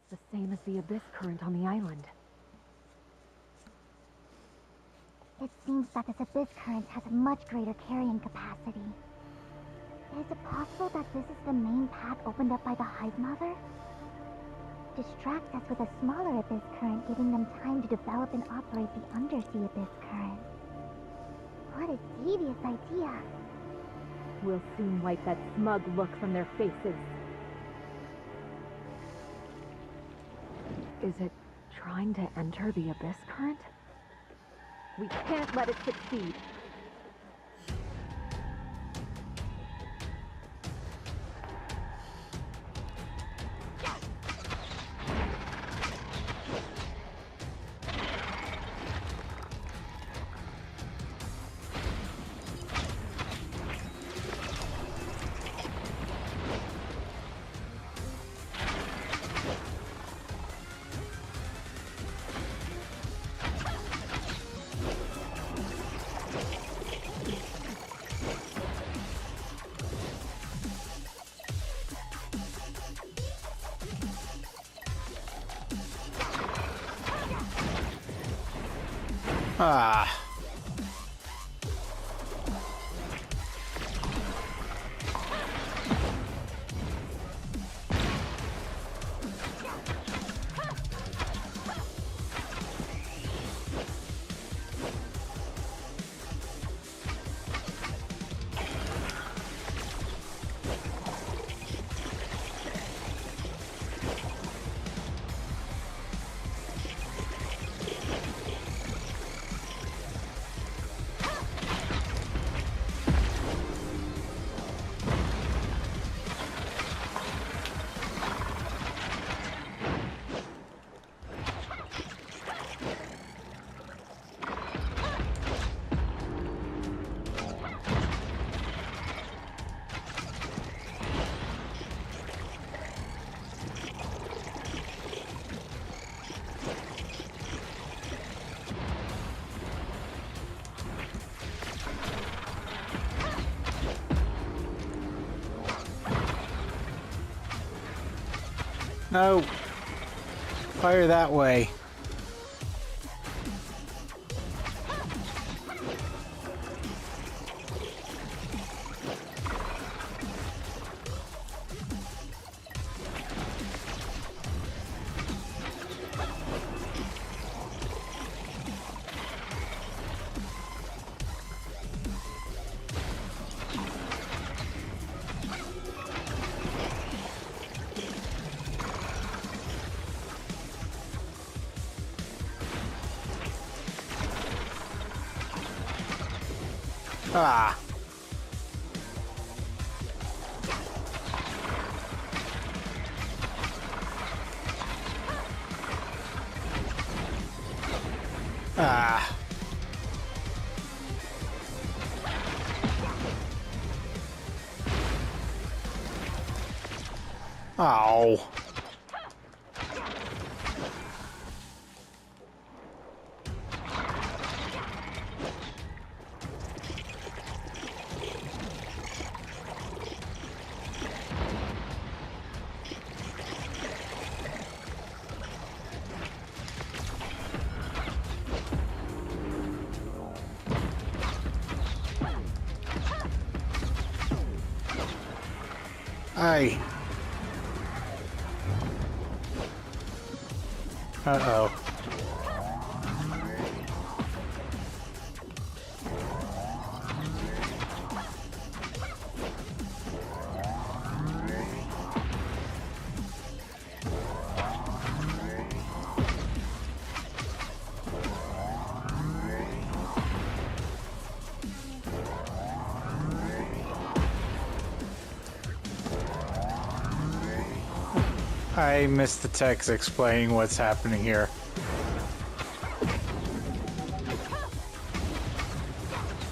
The same as the abyss current on the island. It seems that this abyss current has a much greater carrying capacity. Is it possible that this is the main path opened up by the Hive Mother? Distracts us with a smaller abyss current, giving them time to develop and operate the undersea abyss current. What a devious idea. We'll soon wipe that smug look from their faces. Is it trying to enter the abyss current? We can't let it succeed. Ah. No. Fire that way. Ah. Ah. Oh. Aye. Uh-oh. I missed the text explaining what's happening here.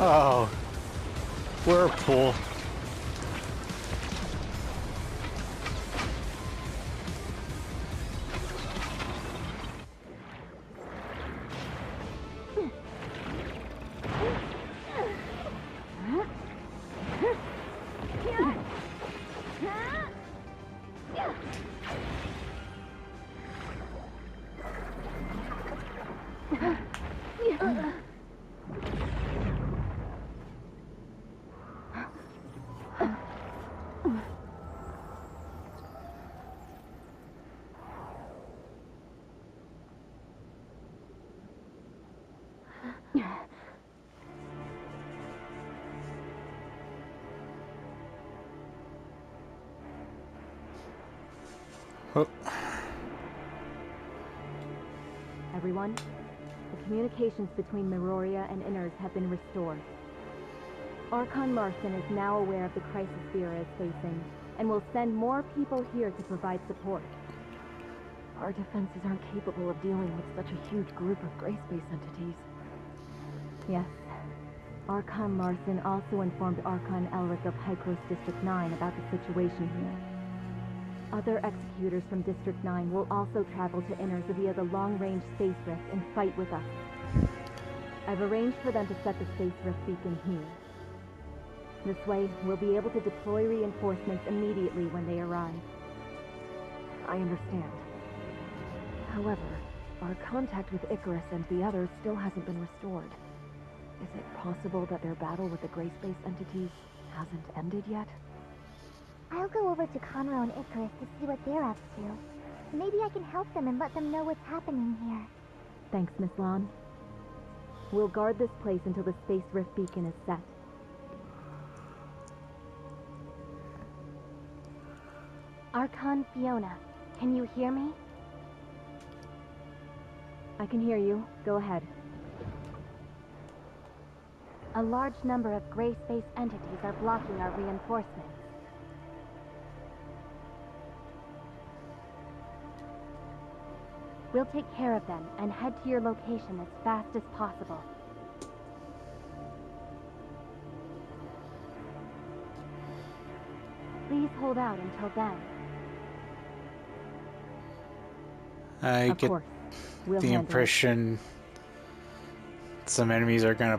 Oh, whirlpool. Oh, Everyone, the communications between Meroria and Innars have been restored. Archon Marson is now aware of the crisis Vera is facing, and will send more people here to provide support. Our defenses aren't capable of dealing with such a huge group of gray space entities. Yes. Archon Marson also informed Archon Elric of Hykros District 9 about the situation here. Other executors from District 9 will also travel to Innars via the long-range space rift and fight with us. I've arranged for them to set the space rift beacon here. This way, we'll be able to deploy reinforcements immediately when they arrive. I understand. However, our contact with Icarus and the others still hasn't been restored. Is it possible that their battle with the gray space entities hasn't ended yet? I'll go over to Conroe and Icarus to see what they're up to. Maybe I can help them and let them know what's happening here. Thanks, Miss Lon. We'll guard this place until the space rift beacon is set. Archon Fiona, can you hear me? I can hear you. Go ahead. A large number of gray space entities are blocking our reinforcements. We'll take care of them and head to your location as fast as possible. Please hold out until then. I Of get course. We'll the handle it. impression some enemies are gonna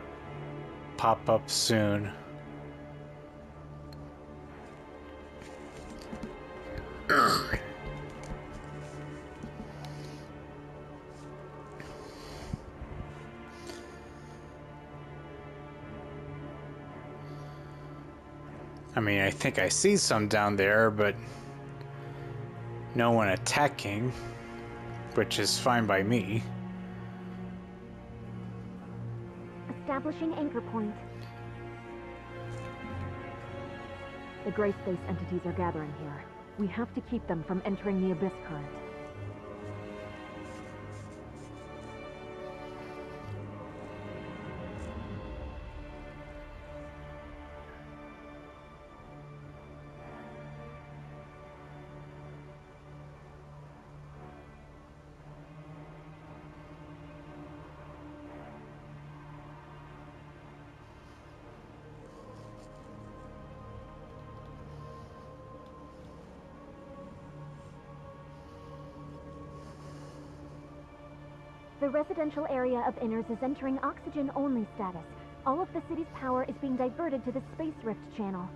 pop up soon. I mean, I think I see some down there, but no one attacking, which is fine by me. Establishing anchor point. The gray space entities are gathering here. We have to keep them from entering the abyss current. The residential area of Innars is entering oxygen-only status. All of the city's power is being diverted to the Space Rift channel.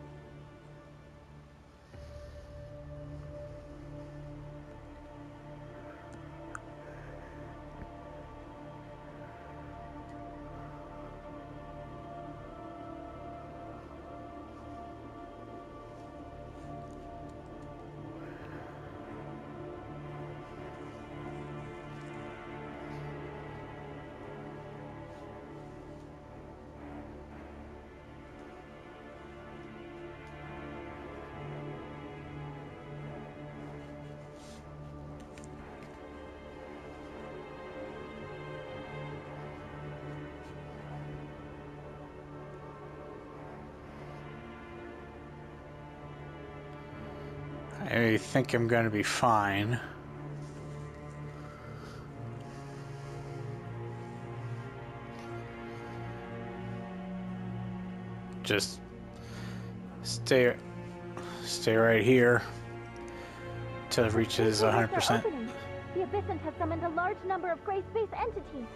I think I'm gonna be fine. Just stay right here till it reaches 100%. The Abyssant has summoned a large number of gray space entities.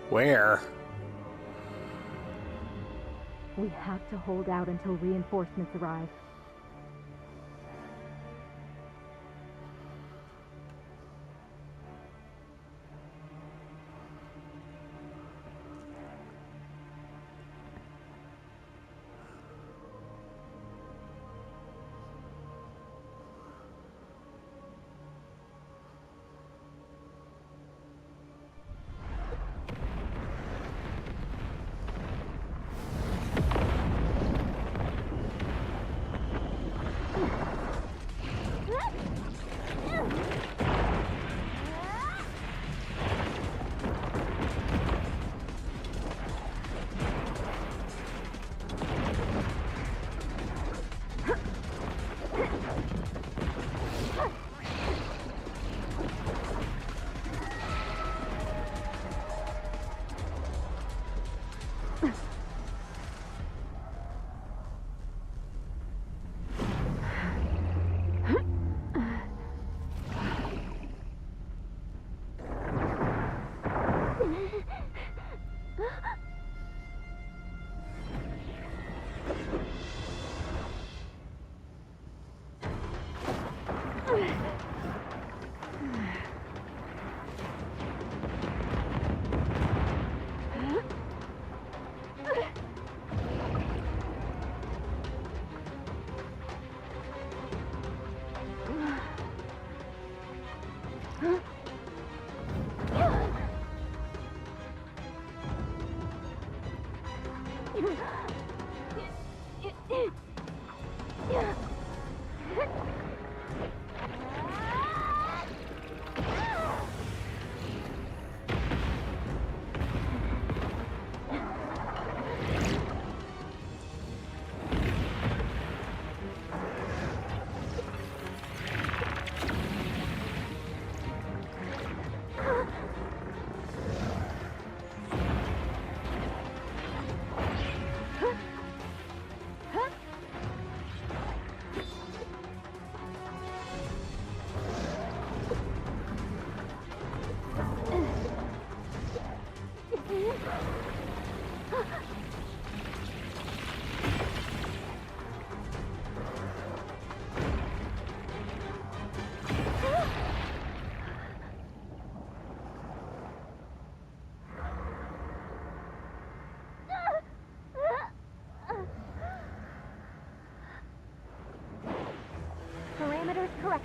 Where? We have to hold out until reinforcements arrive.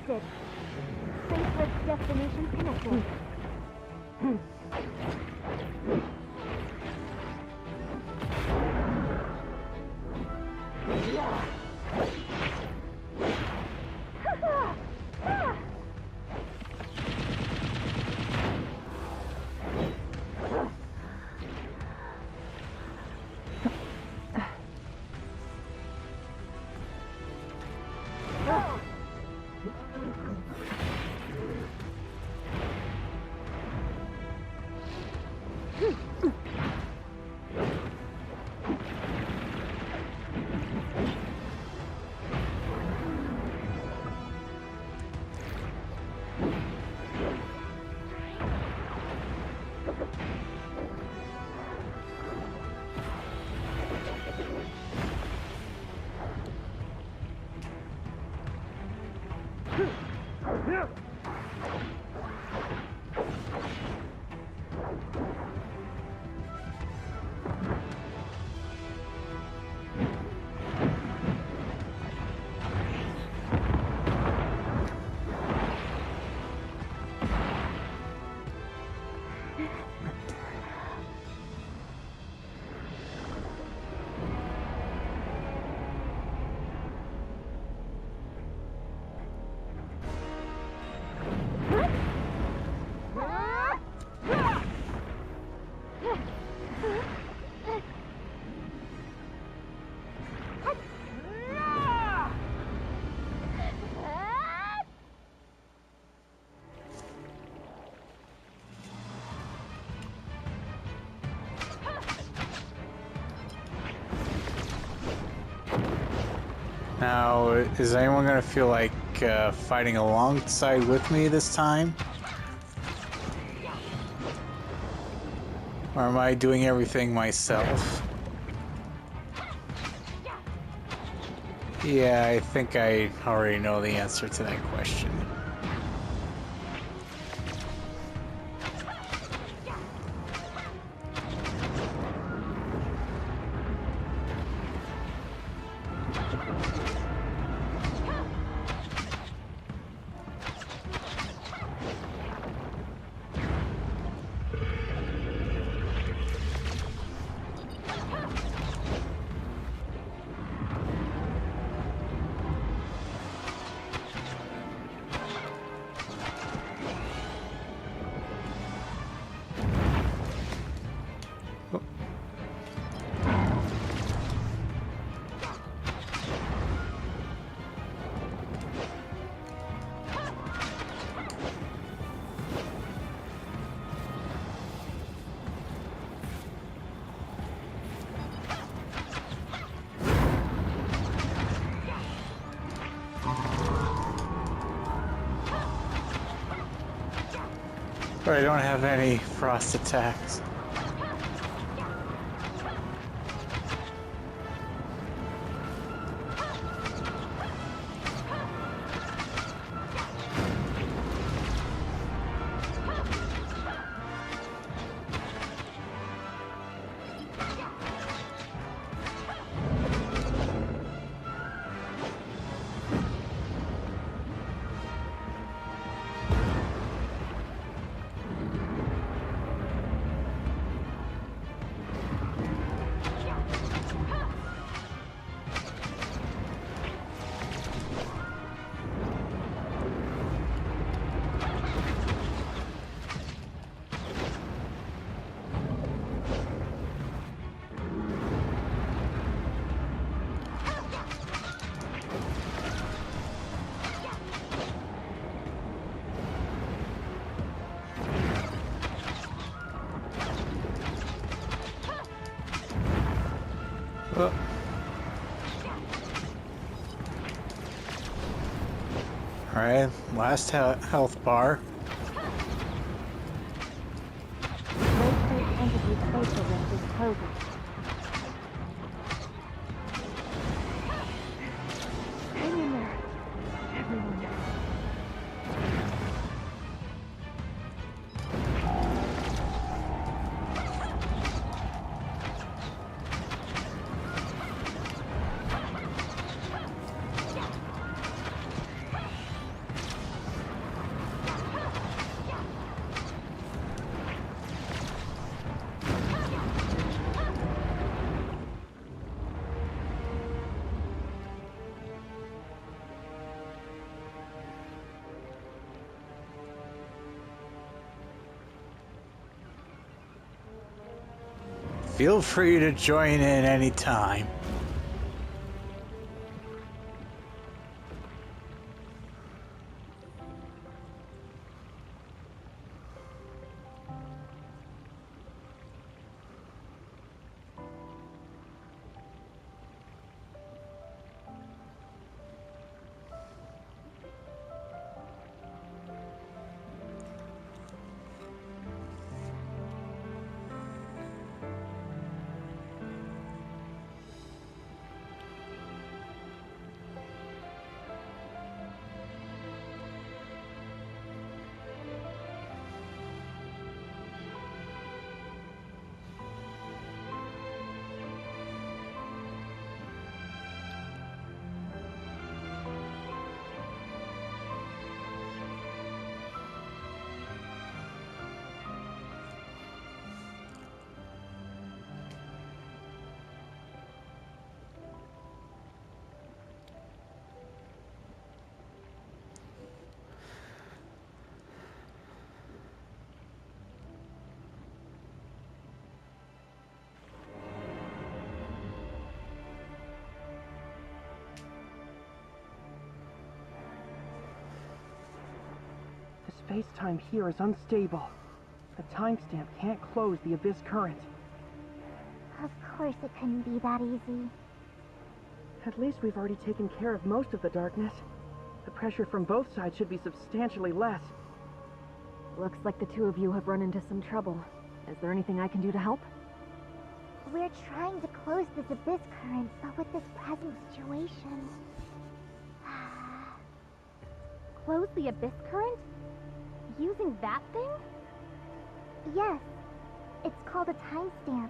connected. Spacelift's destination connected. Now, is anyone gonna feel like fighting alongside with me this time? Or am I doing everything myself? Yeah, I think I already know the answer to that question. But I don't have any frost attacks. Alright, last health bar. Great Entity Spatial Rift is closing. Hang in there, everyone. Feel free to join in anytime. Space-time here is unstable. The timestamp can't close the Abyss current. Of course it couldn't be that easy. At least we've already taken care of most of the darkness. The pressure from both sides should be substantially less. Looks like the two of you have run into some trouble. Is there anything I can do to help? We're trying to close this Abyss current, but with this present situation... Close the Abyss current? Using that thing? Yes. It's called a timestamp.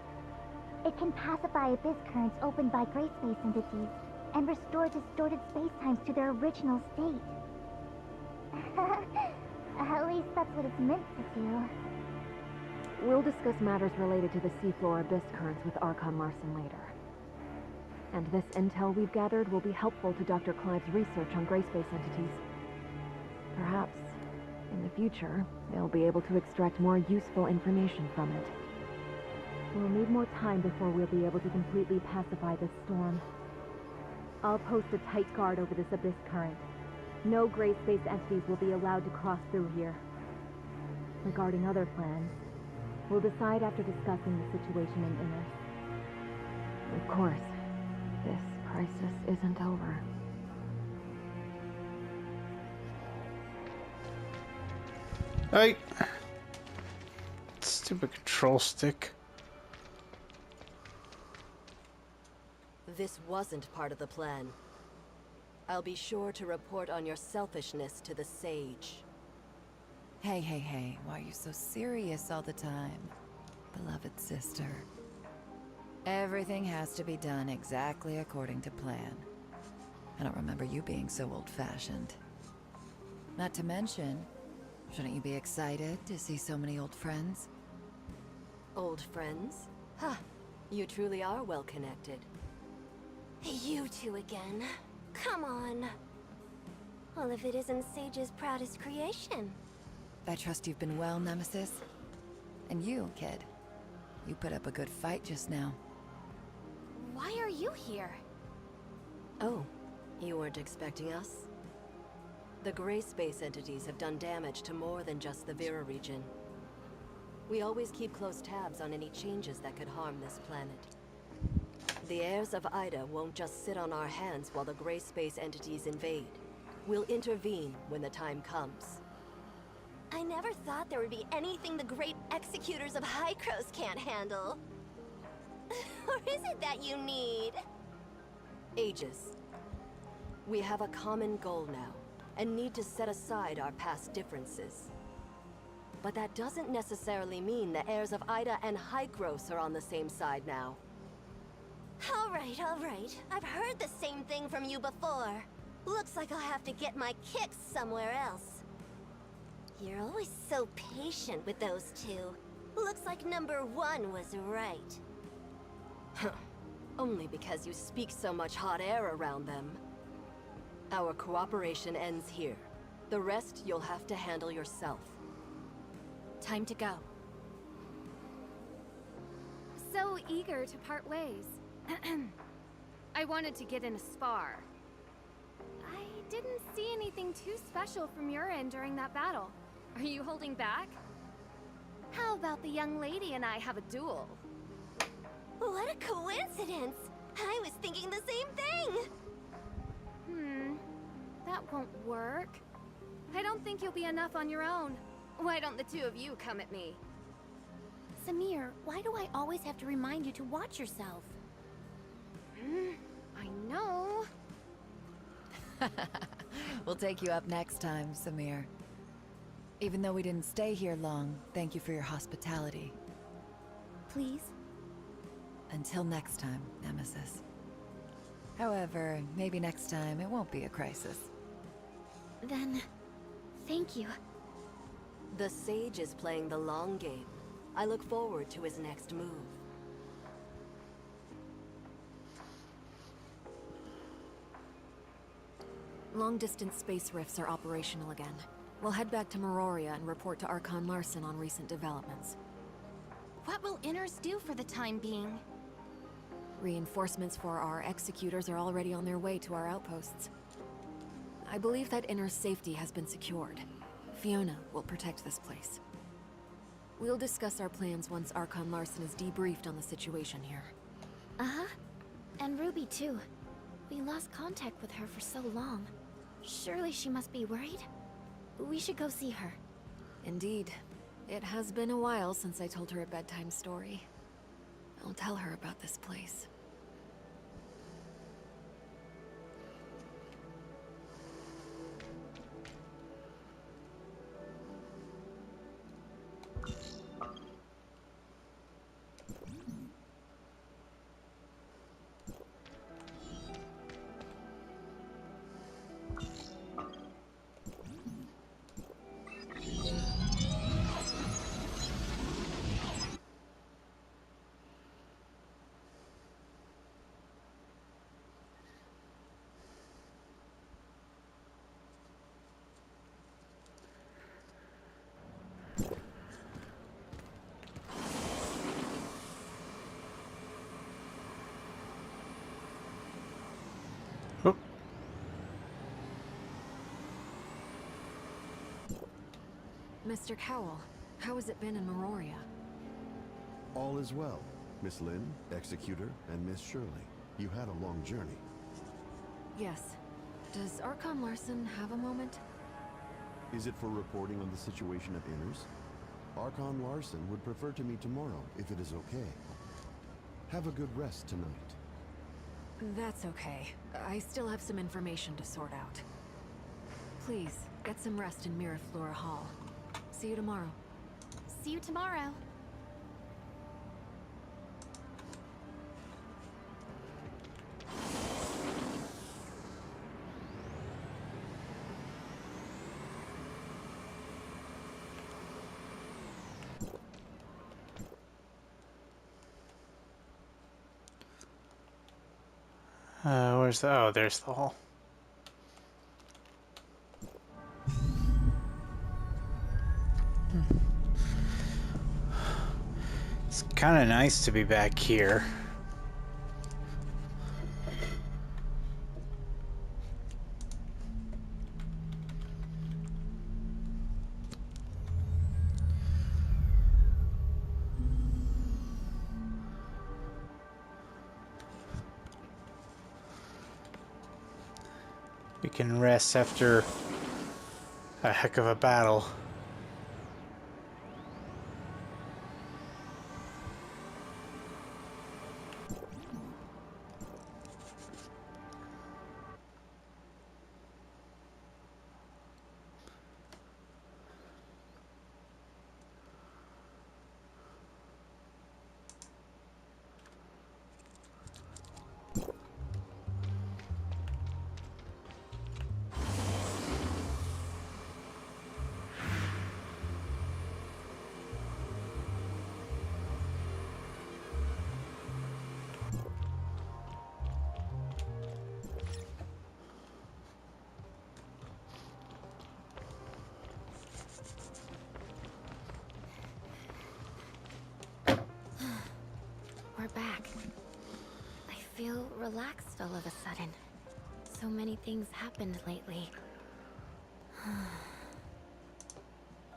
It can pacify Abyss currents opened by gray space entities and restore distorted spacetimes to their original state. At least that's what it's meant to do. We'll discuss matters related to the seafloor Abyss currents with Archon Larson later. And this intel we've gathered will be helpful to Dr. Clive's research on gray space entities. Perhaps, in the future, they'll be able to extract more useful information from it. We'll need more time before we'll be able to completely pacify this storm. I'll post a tight guard over this Abyss current. No gray space entities will be allowed to cross through here. Regarding other plans, we'll decide after discussing the situation in Innars. Of course, this crisis isn't over. Hey! Stupid control stick. This wasn't part of the plan. I'll be sure to report on your selfishness to the Sage. Hey, why are you so serious all the time? Beloved sister. Everything has to be done exactly according to plan. I don't remember you being so old-fashioned. Not to mention, shouldn't you be excited to see so many old friends? Old friends? Huh. You truly are well connected. You two again. Come on. Well, if it isn't Sage's proudest creation. I trust you've been well, Nemesis. And you, kid. You put up a good fight just now. Why are you here? Oh, you weren't expecting us? The gray space entities have done damage to more than just the Vera region. We always keep close tabs on any changes that could harm this planet. The heirs of Ida won't just sit on our hands while the gray space entities invade. We'll intervene when the time comes. I never thought there would be anything the great executors of Hykros can't handle. Or is it that you need? Aegis. We have a common goal now, and need to set aside our past differences. But that doesn't necessarily mean the heirs of Ida and Hykros are on the same side now. All right. I've heard the same thing from you before. Looks like I'll have to get my kicks somewhere else. You're always so patient with those two. Looks like number one was right. Huh. Only because you speak so much hot air around them. Our cooperation ends here. The rest you'll have to handle yourself. Time to go. so eager to part ways. I wanted to get in a spar. I didn't see anything too special from your end during that battle. Are you holding back? How about the young lady and I have a duel? What a coincidence! I was thinking the same thing! That won't work. I don't think you'll be enough on your own. Why don't the two of you come at me? Samir, why do I always have to remind you to watch yourself? I know. We'll take you up next time, Samir. Even though we didn't stay here long, thank you for your hospitality. Please? Until next time, Nemesis. However, maybe next time it won't be a crisis. Then, thank you. The Sage is playing the long game. I look forward to his next move. Long-distance space rifts are operational again. We'll head back to Meroria and report to Archon Larson on recent developments. What will Innars do for the time being? Reinforcements for our executors are already on their way to our outposts. I believe that Innars' safety has been secured. Fiona will protect this place. We'll discuss our plans once Archon Larson is debriefed on the situation here. Uh-huh. And Ruby, too. We lost contact with her for so long. Surely she must be worried? We should go see her. Indeed. It has been a while since I told her a bedtime story. I'll tell her about this place. Mr. Cowell, how has it been in Meroria? All is well. Miss Lynn, Executor, and Miss Shirley. You had a long journey. Yes. Does Archon Larson have a moment? Is it for reporting on the situation at Innars? Archon Larson would prefer to meet tomorrow, if it is okay. Have a good rest tonight. That's okay. I still have some information to sort out. Please, get some rest in Miraflora Hall. See you tomorrow. See you tomorrow. Where's the... Oh, there's the hall. It's kind of nice to be back here. We can rest after a heck of a battle. feel relaxed all of a sudden. So many things happened lately.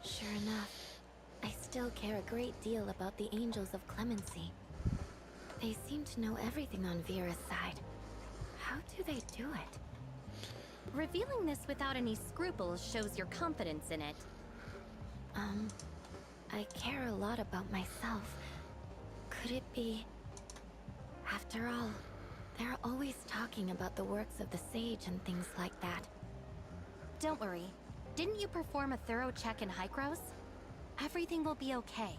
Sure enough, I still care a great deal about the Angels of Clemency. They seem to know everything on Vera's side. How do they do it? Revealing this without any scruples shows your confidence in it. I care a lot about myself. Could it be... After all, they're always talking about the works of the Sage and things like that. Don't worry. Didn't you perform a thorough check in Hykros? Everything will be okay.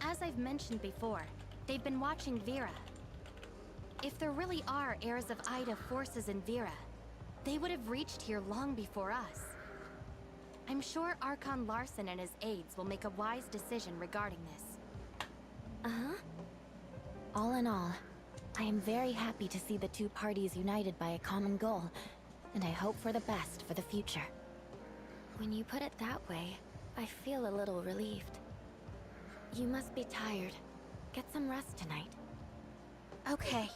As I've mentioned before, they've been watching Vera. If there really are heirs of Ida forces in Vera, they would have reached here long before us. I'm sure Archon Larson and his aides will make a wise decision regarding this. Uh-huh. All in all, I am very happy to see the two parties united by a common goal, and I hope for the best for the future. When you put it that way, I feel a little relieved. You must be tired. Get some rest tonight. Okay.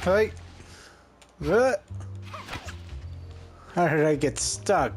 Hey! What? How did I get stuck?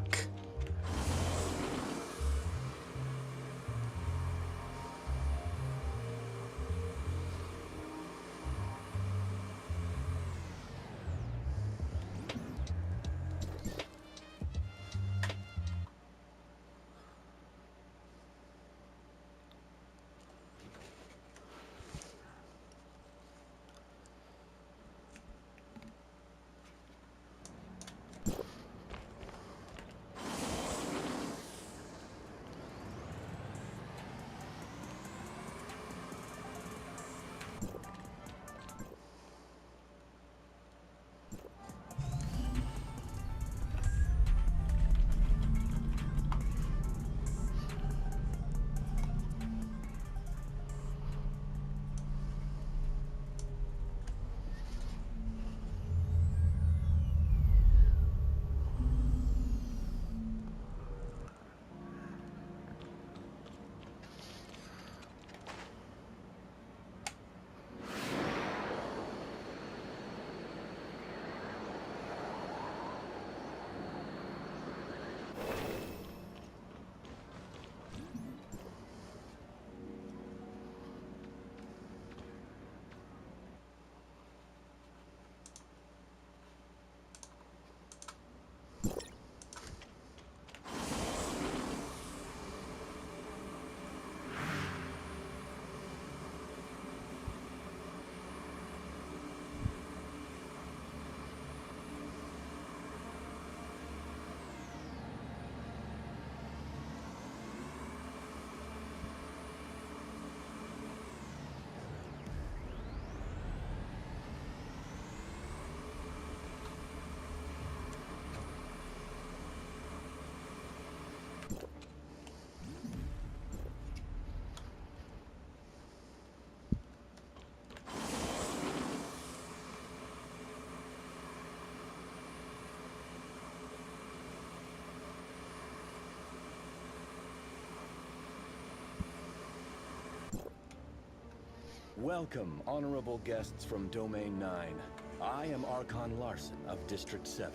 Welcome, honorable guests from Domain 9. I am Archon Larson of District 7.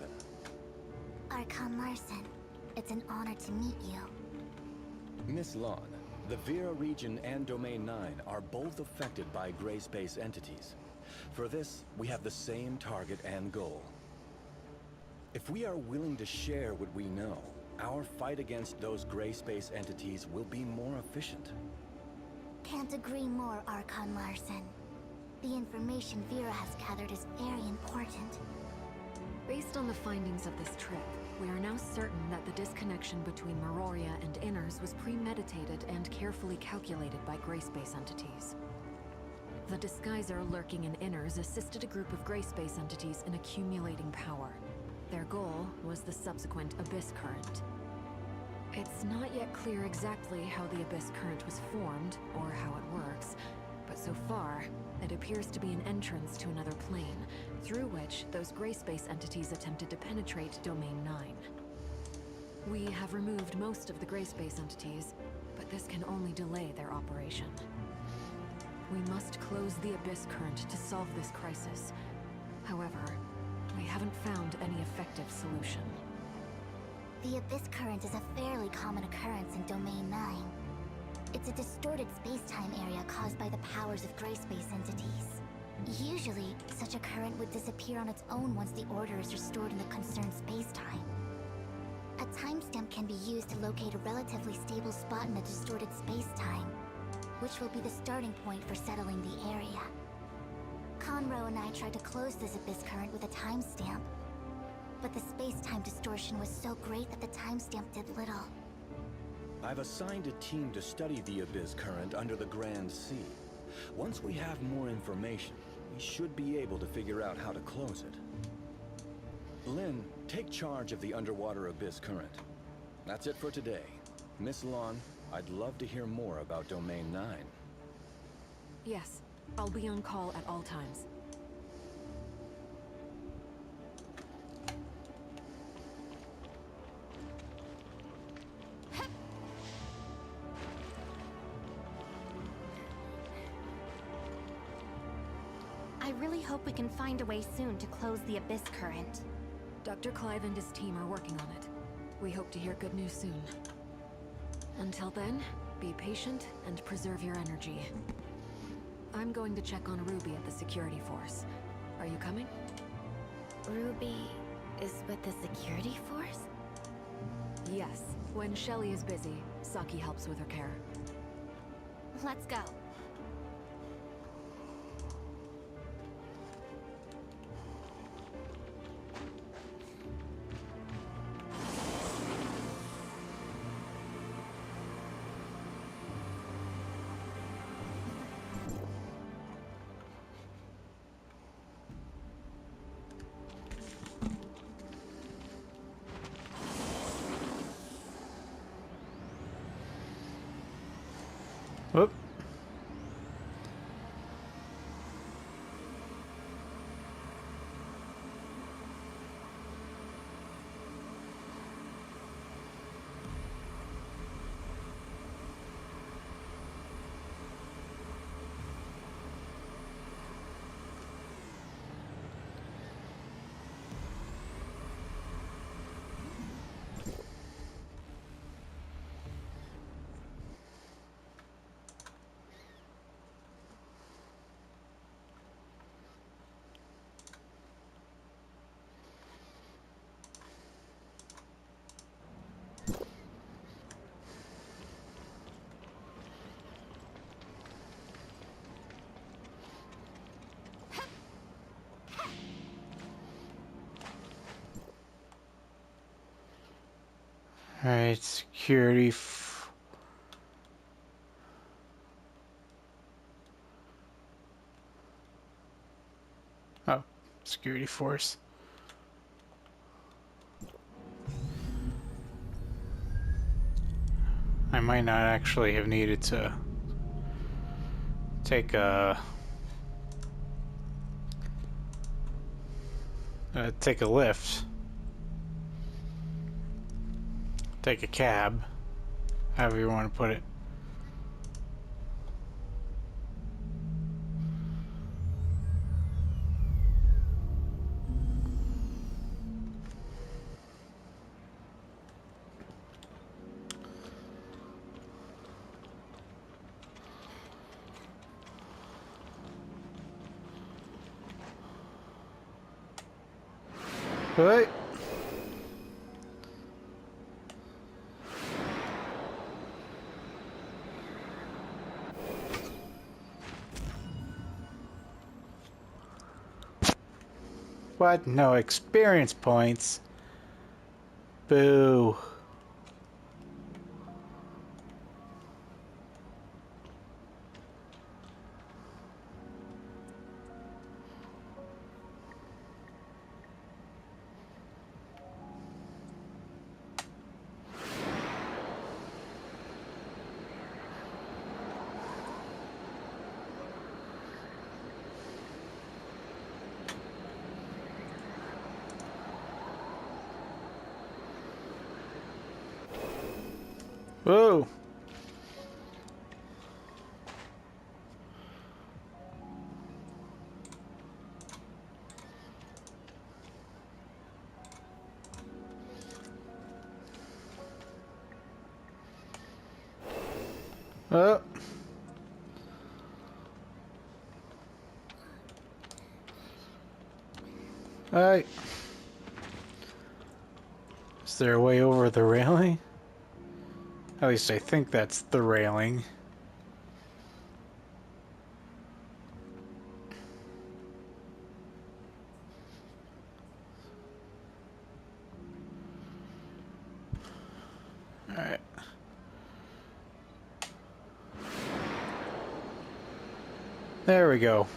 Archon Larson, it's an honor to meet you. Miss Lon, the Vera region and Domain 9 are both affected by gray space entities. For this, we have the same target and goal. If we are willing to share what we know, our fight against those gray space entities will be more efficient. Can't agree more, Archon Larson. The information Vera has gathered is very important. Based on the findings of this trip, we are now certain that the disconnection between Meroria and Innars was premeditated and carefully calculated by Grayspace entities. The disguiser lurking in Innars assisted a group of Grayspace entities in accumulating power. Their goal was the subsequent Abyss Current. It's not yet clear exactly how the Abyss Current was formed, or how it works, but so far, it appears to be an entrance to another plane, through which those Grayspace entities attempted to penetrate Domain 9. We have removed most of the Grayspace entities, but this can only delay their operation. We must close the Abyss Current to solve this crisis. However, we haven't found any effective solution. The Abyss Current is a fairly common occurrence in Domain 9. It's a distorted space-time area caused by the powers of Grayspace entities. Usually, such a current would disappear on its own once the order is restored in the concerned space-time. A timestamp can be used to locate a relatively stable spot in a distorted space-time, which will be the starting point for settling the area. Conroe and I tried to close this Abyss Current with a timestamp, but the space-time distortion was so great that the timestamp did little. I've assigned a team to study the Abyss Current under the Grand Sea. Once we have more information, we should be able to figure out how to close it. Lynn, take charge of the underwater Abyss Current. That's it for today. Miss Lon, I'd love to hear more about Domain 9. Yes, I'll be on call at all times. I really hope we can find a way soon to close the Abyss Current. Dr. Clive and his team are working on it. We hope to hear good news soon. Until then, be patient and preserve your energy. I'm going to check on Ruby at the security force. Are you coming? Ruby is with the security force? Yes. When Shelly is busy, Saki helps with her care. Let's go. Whoop. Alright, security. Oh, security force. I might not actually have needed to take a lift. Take a cab, however you want to put it. Right. What? No experience points? Boo. Whoa. Oh. Alright. Is there a way over the railing? At least I think that's the railing. Alright. There we go.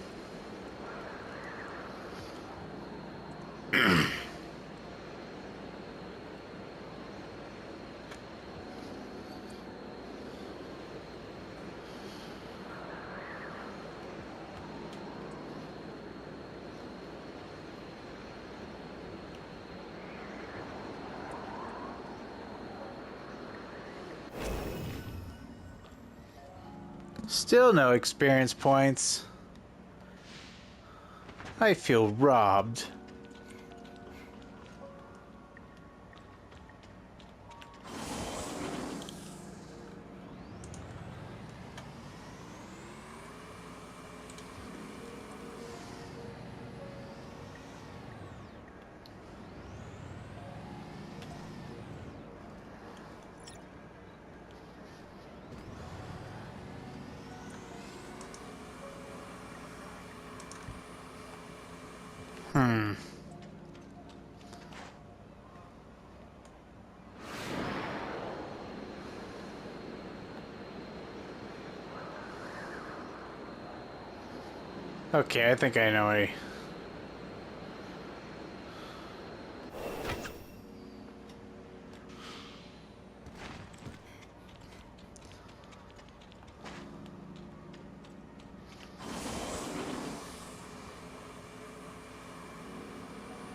Still no experience points. I feel robbed. Okay, I think I know a...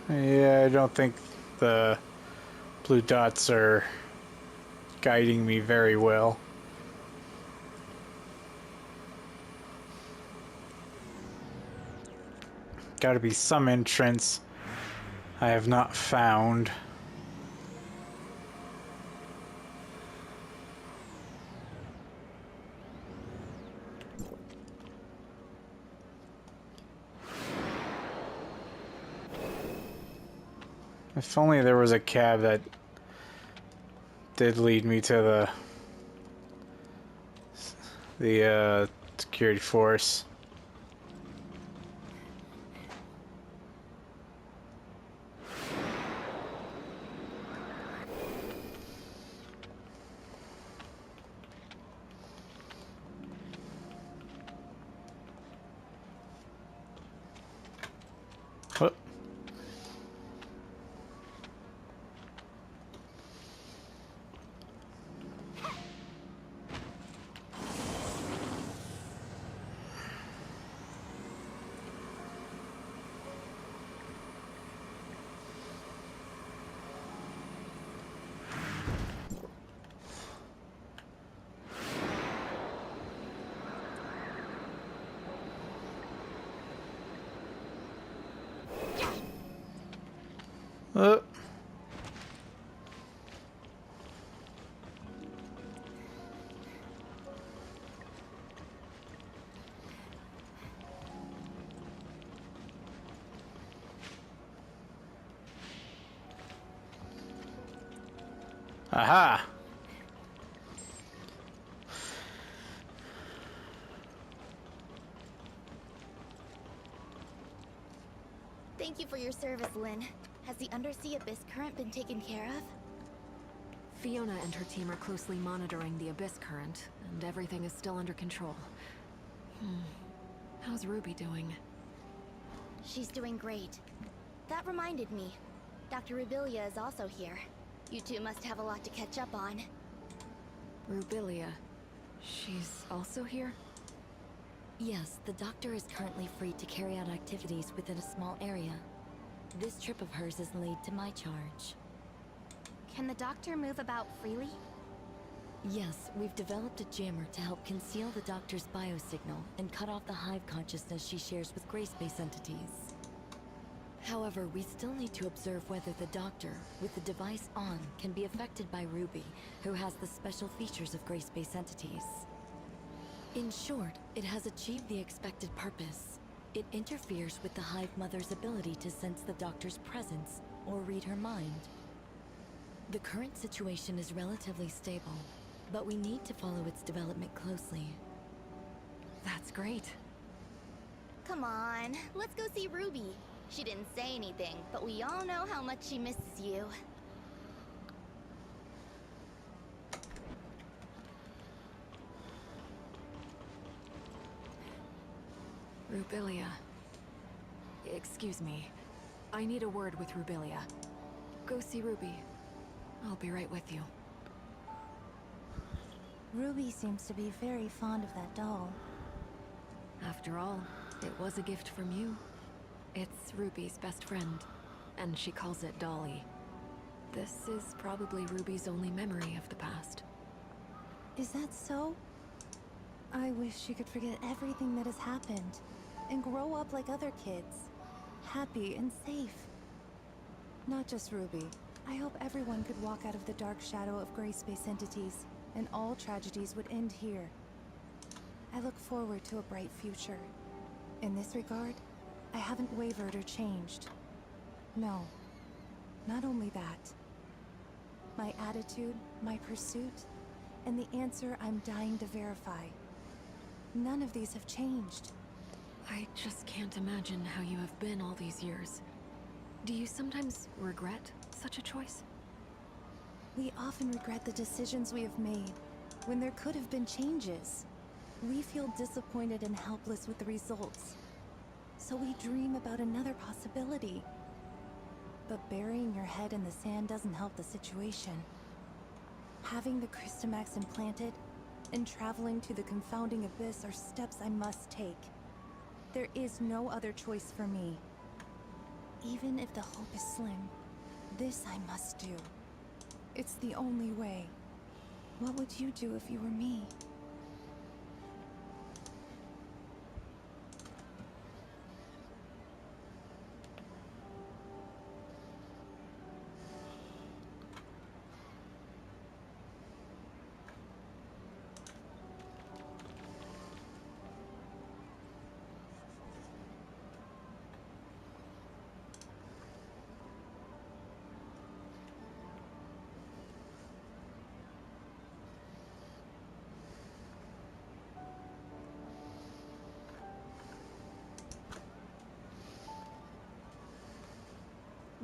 Yeah, I don't think the blue dots are guiding me very well. Gotta be some entrance I have not found. If only there was a cab that did lead me to the security force. What? Aha! Thank you for your service, Lynn. Has the undersea abyss current been taken care of? Fiona and her team are closely monitoring the abyss current, and everything is still under control. How's Ruby doing? She's doing great. That reminded me. Dr. Rubilia is also here. You two must have a lot to catch up on. Rubilia. She's also here? Yes, the doctor is currently free to carry out activities within a small area. This trip of hers is laid to my charge. Can the doctor move about freely? Yes, we've developed a jammer to help conceal the doctor's biosignal and cut off the hive consciousness she shares with gray space entities. However, we still need to observe whether the doctor, with the device on, can be affected by Ruby, who has the special features of gray space entities. In short, it has achieved the expected purpose. It interferes with the Hive Mother's ability to sense the doctor's presence or read her mind. The current situation is relatively stable, but we need to follow its development closely. That's great. Come on, let's go see Ruby. She didn't say anything, but we all know how much she misses you. Rubilia. Excuse me. I need a word with Rubilia. Go see Ruby. I'll be right with you. Ruby seems to be very fond of that doll. After all, it was a gift from you. It's Ruby's best friend, and she calls it Dolly. This is probably Ruby's only memory of the past. Is that so? I wish she could forget everything that has happened, and grow up like other kids, happy and safe. Not just Ruby. I hope everyone could walk out of the dark shadow of gray space entities, and all tragedies would end here. I look forward to a bright future. In this regard, I haven't wavered or changed. No, not only that. My attitude, my pursuit, and the answer I'm dying to verify. None of these have changed. I just can't imagine how you have been all these years. Do you sometimes regret such a choice? We often regret the decisions we have made, when there could have been changes. We feel disappointed and helpless with the results. So we dream about another possibility. But burying your head in the sand doesn't help the situation. Having the Crystamax implanted, and traveling to the confounding abyss are steps I must take. There is no other choice for me. Even if the hope is slim, this I must do. It's the only way. What would you do if you were me?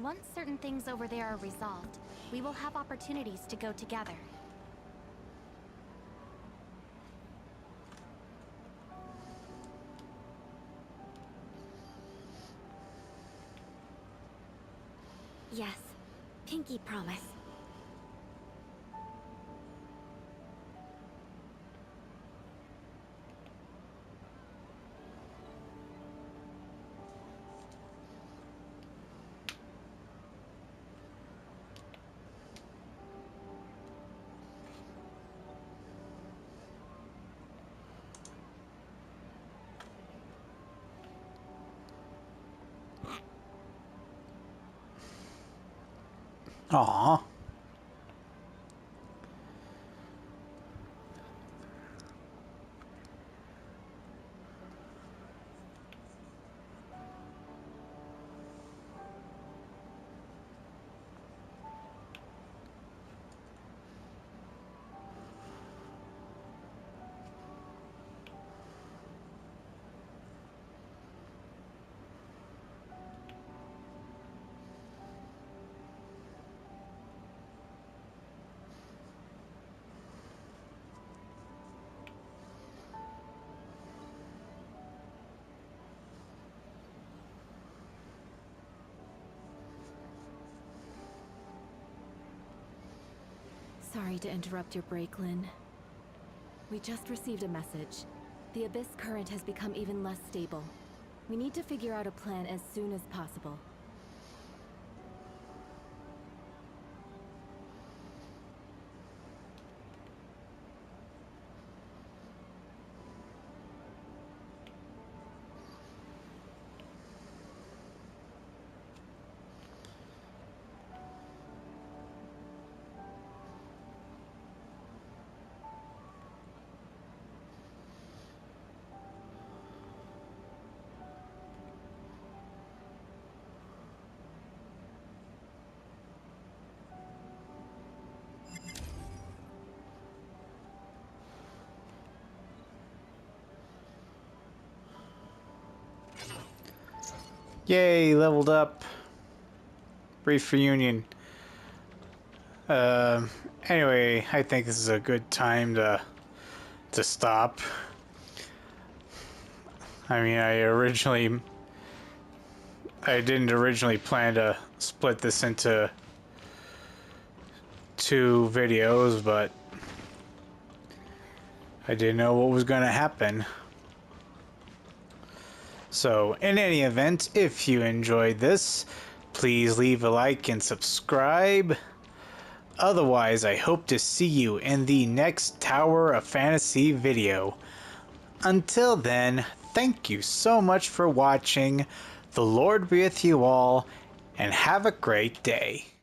Once certain things over there are resolved, we will have opportunities to go together. Yes, pinky promise. Aww. Sorry to interrupt your break, Lynn. We just received a message. The Abyss current has become even less stable. We need to figure out a plan as soon as possible. Yay, leveled up. Brief reunion. Anyway, I think this is a good time to stop. I mean, I didn't originally plan to split this into 2 videos, but I didn't know what was going to happen. So, in any event, if you enjoyed this, please leave a like and subscribe. Otherwise, I hope to see you in the next Tower of Fantasy video. Until then, thank you so much for watching. The Lord be with you all, and have a great day.